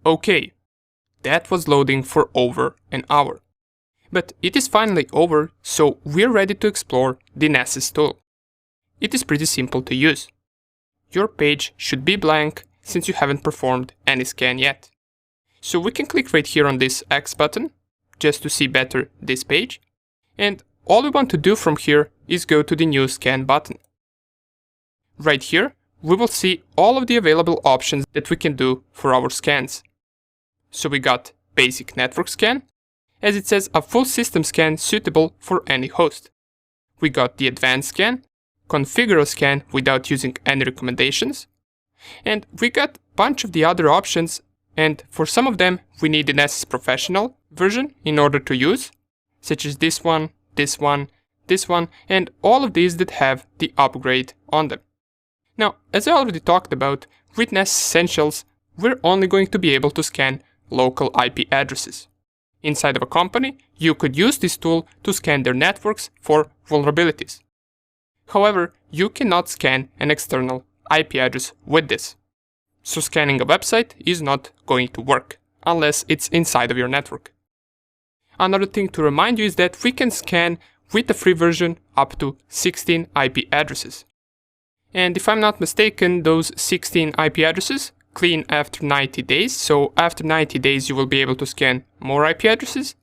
Okay, that was loading for over an hour. But it is finally over, so we're ready to explore the Nessus tool. It is pretty simple to use. Your page should be blank since you haven't performed any scan yet. So we can click right here on this X button just to see better this page. And all we want to do from here is go to the new scan button. Right here, we will see all of the available options that we can do for our scans. So we got basic network scan, as it says a full system scan suitable for any host. We got the advanced scan, configure a scan without using any recommendations, and we got a bunch of the other options, and for some of them we need the Nessus Professional version in order to use, such as this one, this one, this one, and all of these that have the upgrade on them. Now, as I already talked about, with Nessus Essentials, we're only going to be able to scan local IP addresses. Inside of a company, you could use this tool to scan their networks for vulnerabilities. However, you cannot scan an external IP address with this. So scanning a website is not going to work, unless it's inside of your network. Another thing to remind you is that we can scan with the free version up to 16 IP addresses. And if I'm not mistaken, those 16 IP addresses clean after 90 days, so after 90 days you will be able to scan more IP addresses,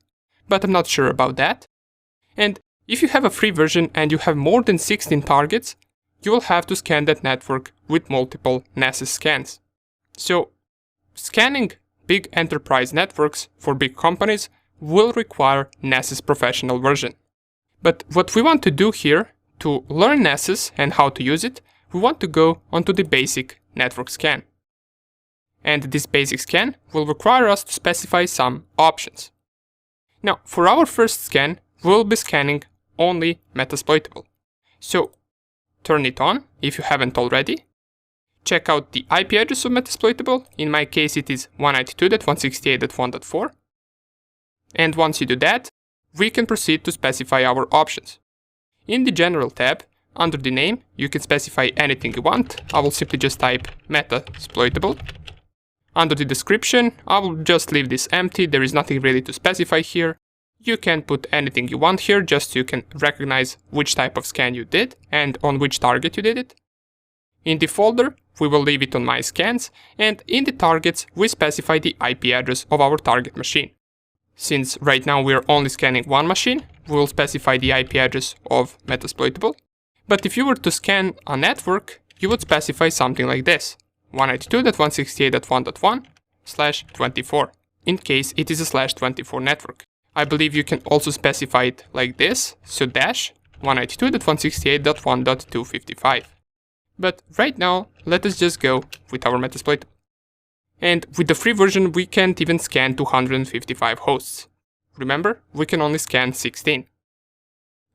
but I'm not sure about that. And if you have a free version and you have more than 16 targets, you will have to scan that network with multiple Nessus scans. So, scanning big enterprise networks for big companies will require Nessus Professional version. But what we want to do here, to learn Nessus and how to use it, we want to go onto the basic network scan. And this basic scan will require us to specify some options. Now, for our first scan, we'll be scanning only Metasploitable. So, turn it on if you haven't already. Check out the IP address of Metasploitable. In my case, it is 192.168.1.4. And once you do that, we can proceed to specify our options. In the General tab, under the name, you can specify anything you want. I will simply just type Metasploitable. Under the description, I will just leave this empty, there is nothing really to specify here. You can put anything you want here, just so you can recognize which type of scan you did and on which target you did it. In the folder, we will leave it on My Scans, and in the targets, we specify the IP address of our target machine. Since right now we are only scanning one machine, we will specify the IP address of Metasploitable. But if you were to scan a network, you would specify something like this: 192.168.1.1/24, in case it is a /24 network. I believe you can also specify it like this, so dash 192.168.1.255. But right now, let us just go with our Metasploitable. And with the free version, we can't even scan 255 hosts. Remember, we can only scan 16.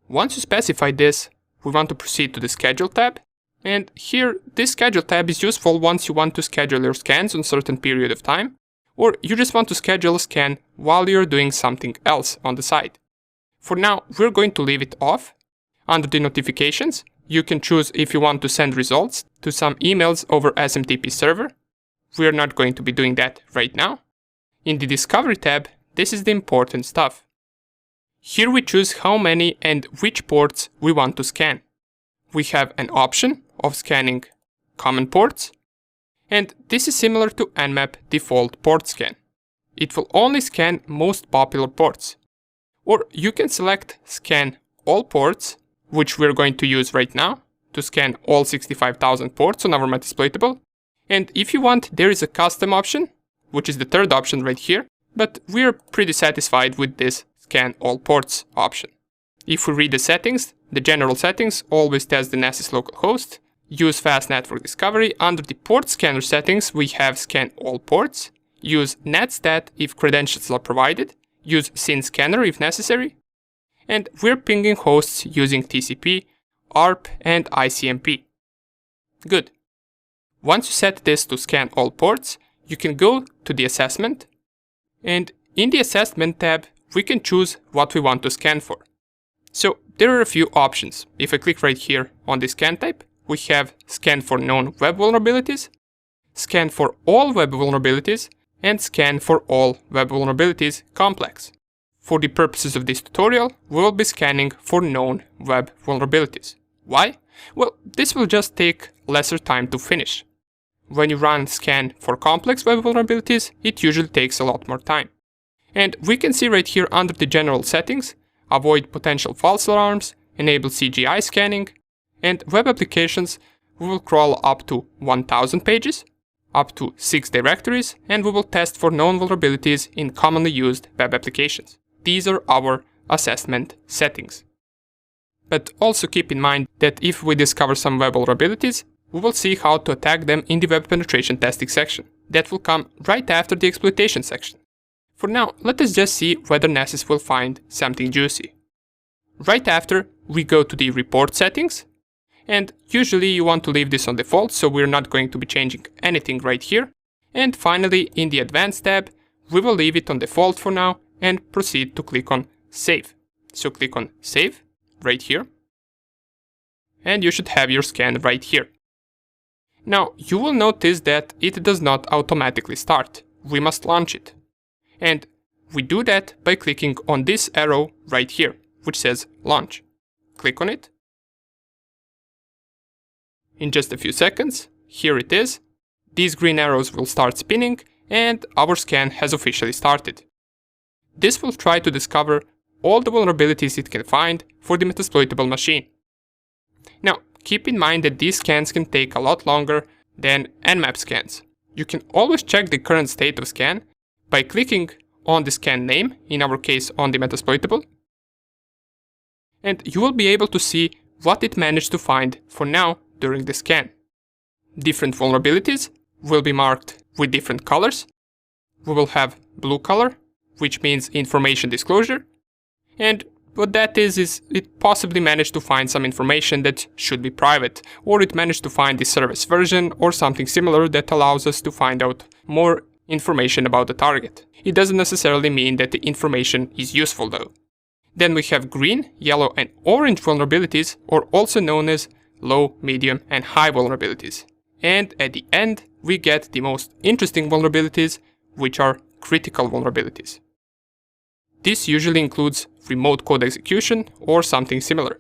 Once you specify this, we want to proceed to the Schedule tab. And here, this Schedule tab is useful once you want to schedule your scans on a certain period of time, or you just want to schedule a scan while you're doing something else on the side. For now, we're going to leave it off. Under the notifications, you can choose if you want to send results to some emails over SMTP server. We're not going to be doing that right now. In the Discovery tab, this is the important stuff. Here we choose how many and which ports we want to scan. We have an option of scanning common ports, and this is similar to Nmap default port scan. It will only scan most popular ports. Or you can select scan all ports, which we're going to use right now, to scan all 65,000 ports on our Metasploitable. And if you want, there is a custom option, which is the third option right here, but we're pretty satisfied with this scan all ports option. If we read the settings, the general settings always test the Nessus localhost, use fast network discovery. Under the port scanner settings, we have scan all ports, use netstat if credentials are provided, use synscanner if necessary, and we're pinging hosts using TCP, ARP, and ICMP. Good. Once you set this to scan all ports, you can go to the assessment, and in the assessment tab, we can choose what we want to scan for. So there are a few options. If I click right here on the scan type, we have scan for known web vulnerabilities, scan for all web vulnerabilities, and scan for all web vulnerabilities complex. For the purposes of this tutorial, we will be scanning for known web vulnerabilities. Why? Well, this will just take lesser time to finish. When you run scan for complex web vulnerabilities, it usually takes a lot more time. And we can see right here under the general settings, avoid potential false alarms, enable CGI scanning, and web applications, we will crawl up to 1000 pages, up to 6 directories, and we will test for known vulnerabilities in commonly used web applications. These are our assessment settings. But also keep in mind that if we discover some web vulnerabilities, we will see how to attack them in the web penetration testing section. That will come right after the exploitation section. For now, let us just see whether Nessus will find something juicy. Right after, we go to the report settings, and usually you want to leave this on default, so we're not going to be changing anything right here. And finally, in the advanced tab, we will leave it on default for now and proceed to click on save. So click on save right here, and you should have your scan right here. Now, you will notice that it does not automatically start. We must launch it. And we do that by clicking on this arrow right here, which says launch. Click on it. In just a few seconds, here it is. These green arrows will start spinning and our scan has officially started. This will try to discover all the vulnerabilities it can find for the metasploitable machine. Now, keep in mind that these scans can take a lot longer than Nmap scans. You can always check the current state of scan by clicking on the scan name, in our case on the metasploitable, and you will be able to see what it managed to find for now during the scan. Different vulnerabilities will be marked with different colors. We will have blue color, which means information disclosure, and what that is it possibly managed to find some information that should be private, or it managed to find the service version or something similar that allows us to find out more information about the target. It doesn't necessarily mean that the information is useful though. Then we have green, yellow and orange vulnerabilities, or also known as low, medium and high vulnerabilities. And at the end, we get the most interesting vulnerabilities, which are critical vulnerabilities. This usually includes remote code execution or something similar.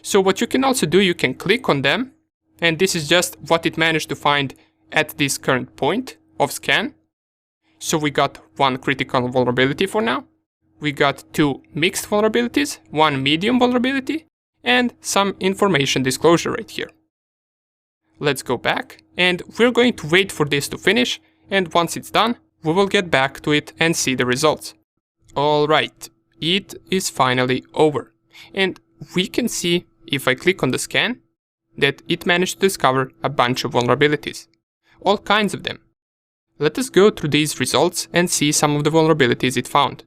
So what you can also do, you can click on them, and this is just what it managed to find at this current point of scan. So we got one critical vulnerability for now. We got two mixed vulnerabilities, one medium vulnerability, and some information disclosure right here. Let's go back, and we're going to wait for this to finish, and once it's done, we will get back to it and see the results. Alright, it is finally over, and we can see, if I click on the scan, that it managed to discover a bunch of vulnerabilities. All kinds of them. Let us go through these results and see some of the vulnerabilities it found.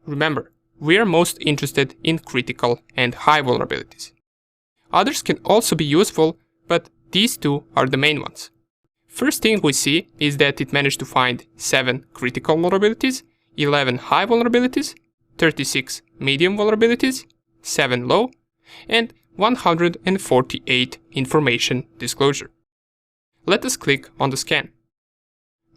Remember, we are most interested in critical and high vulnerabilities. Others can also be useful, but these two are the main ones. First thing we see is that it managed to find 7 critical vulnerabilities, 11 high vulnerabilities, 36 medium vulnerabilities, 7 low, and 148 information disclosure. Let us click on the scan.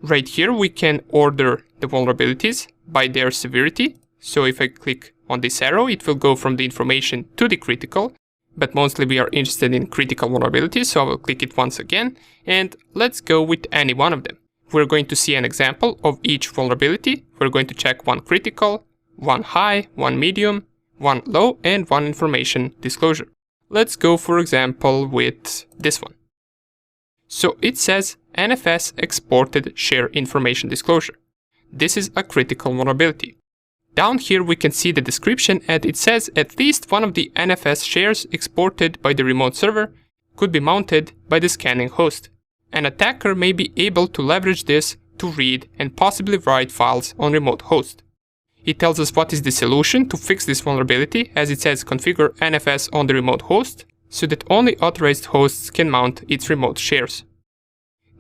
Right here we can order the vulnerabilities by their severity. So if I click on this arrow, it will go from the information to the critical, but mostly we are interested in critical vulnerabilities, so I will click it once again, and let's go with any one of them. We're going to see an example of each vulnerability. We're going to check one critical, one high, one medium, one low, and one information disclosure. Let's go, for example, with this one. So it says NFS exported share information disclosure. This is a critical vulnerability. Down here we can see the description, and it says at least one of the NFS shares exported by the remote server could be mounted by the scanning host. An attacker may be able to leverage this to read and possibly write files on remote host. It tells us what is the solution to fix this vulnerability, as it says configure NFS on the remote host so that only authorized hosts can mount its remote shares.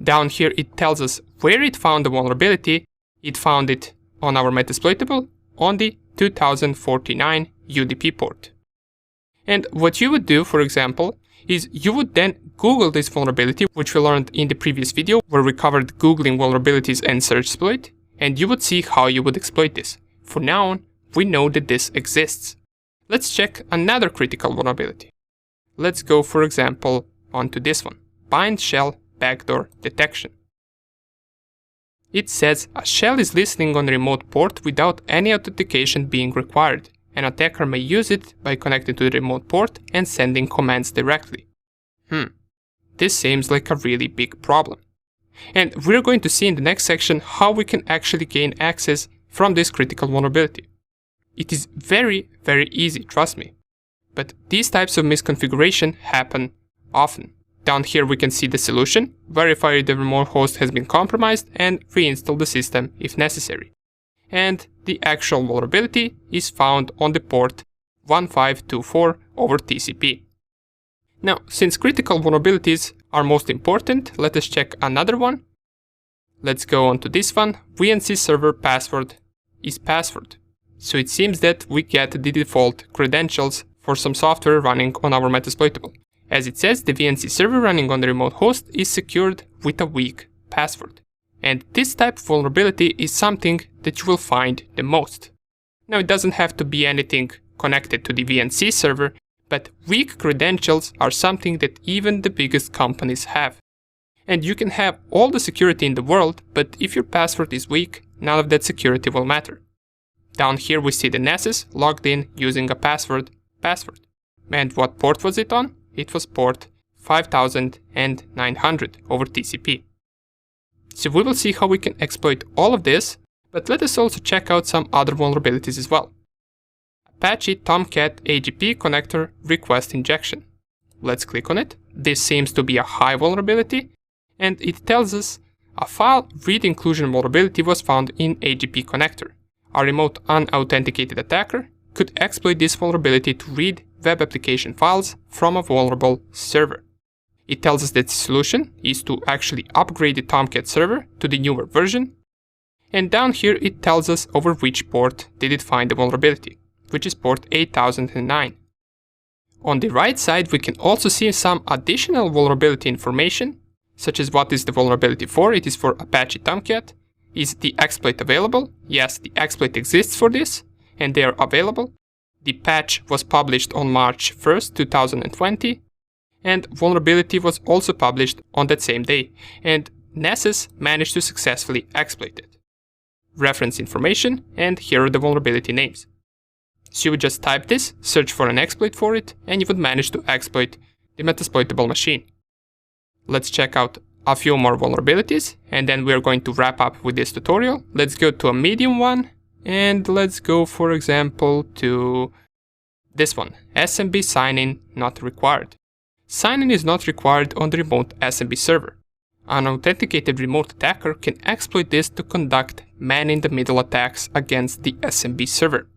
Down here it tells us where it found the vulnerability. It found it on our metasploitable on the 2049 UDP port. And what you would do, for example, is you would then Google this vulnerability, which we learned in the previous video where we covered Googling vulnerabilities and search exploit, and you would see how you would exploit this. For now, we know that this exists. Let's check another critical vulnerability. Let's go, for example, onto this one, bind shell backdoor detection. It says a shell is listening on a remote port without any authentication being required. An attacker may use it by connecting to the remote port and sending commands directly. This seems like a really big problem. And we're going to see in the next section how we can actually gain access from this critical vulnerability. It is very, very easy, trust me. But these types of misconfiguration happen often. Down here we can see the solution, verify the remote host has been compromised and reinstall the system if necessary. And the actual vulnerability is found on the port 1524 over TCP. Now, since critical vulnerabilities are most important, let us check another one. Let's go on to this one. VNC server password is password. So it seems that we get the default credentials for some software running on our Metasploitable. As it says, the VNC server running on the remote host is secured with a weak password. And this type of vulnerability is something that you will find the most. Now, it doesn't have to be anything connected to the VNC server, but weak credentials are something that even the biggest companies have. And you can have all the security in the world, but if your password is weak, none of that security will matter. Down here we see the Nessus logged in using a password. And what port was it on? It was port 5900 over TCP. So we will see how we can exploit all of this, but let us also check out some other vulnerabilities as well. Apache Tomcat AGP connector request injection. Let's click on it. This seems to be a high vulnerability, and it tells us a file read inclusion vulnerability was found in AGP connector. A remote unauthenticated attacker could exploit this vulnerability to read web application files from a vulnerable server. It tells us that the solution is to actually upgrade the Tomcat server to the newer version. And down here it tells us over which port did it find the vulnerability, which is port 8009. On the right side we can also see some additional vulnerability information, such as what is the vulnerability for. It is for Apache Tomcat. Is the exploit available? Yes, the exploit exists for this, and they are available. The patch was published on March 1st, 2020, and vulnerability was also published on that same day, and Nessus managed to successfully exploit it. Reference information, and here are the vulnerability names. So you would just type this, search for an exploit for it, and you would manage to exploit the Metasploitable machine. Let's check out a few more vulnerabilities, and then we're going to wrap up with this tutorial. Let's go to a medium one, and let's go, for example, to this one, SMB sign-in not required. Sign-in is not required on the remote SMB server. An authenticated remote attacker can exploit this to conduct man-in-the-middle attacks against the SMB server.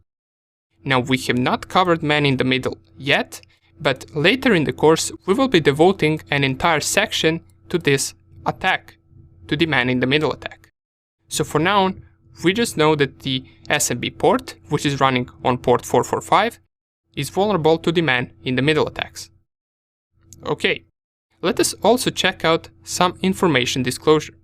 Now, we have not covered man-in-the-middle yet, but later in the course we will be devoting an entire section to this attack, to the man-in-the-middle attack. So for now, we just know that the SMB port, which is running on port 445, is vulnerable to the man-in-the-middle attacks. Okay, let us also check out some information disclosure.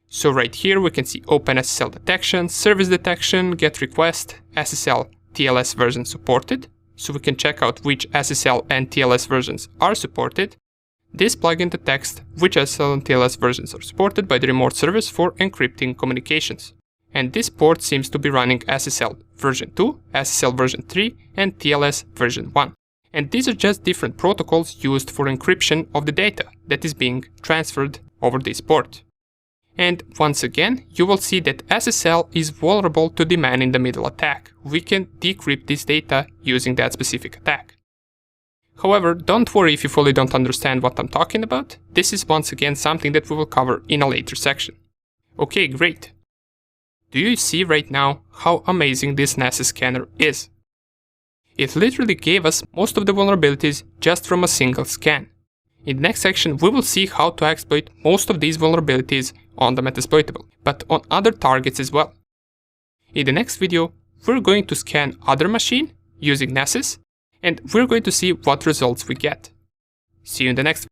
So right here we can see Open SSL detection, service detection, GET request, SSL TLS version supported. So we can check out which SSL and TLS versions are supported. This plugin detects which SSL and TLS versions are supported by the remote service for encrypting communications. And this port seems to be running SSL version 2, SSL version 3, and TLS version 1. And these are just different protocols used for encryption of the data that is being transferred over this port. And once again, you will see that SSL is vulnerable to the man-in-the-middle attack. We can decrypt this data using that specific attack. However, don't worry if you fully don't understand what I'm talking about. This is once again something that we will cover in a later section. Okay, great. Do you see right now how amazing this Nessus scanner is? It literally gave us most of the vulnerabilities just from a single scan. In the next section we will see how to exploit most of these vulnerabilities on the Metasploitable, but on other targets as well. In the next video we're going to scan other machine using Nessus, and we're going to see what results we get. See you in the next video.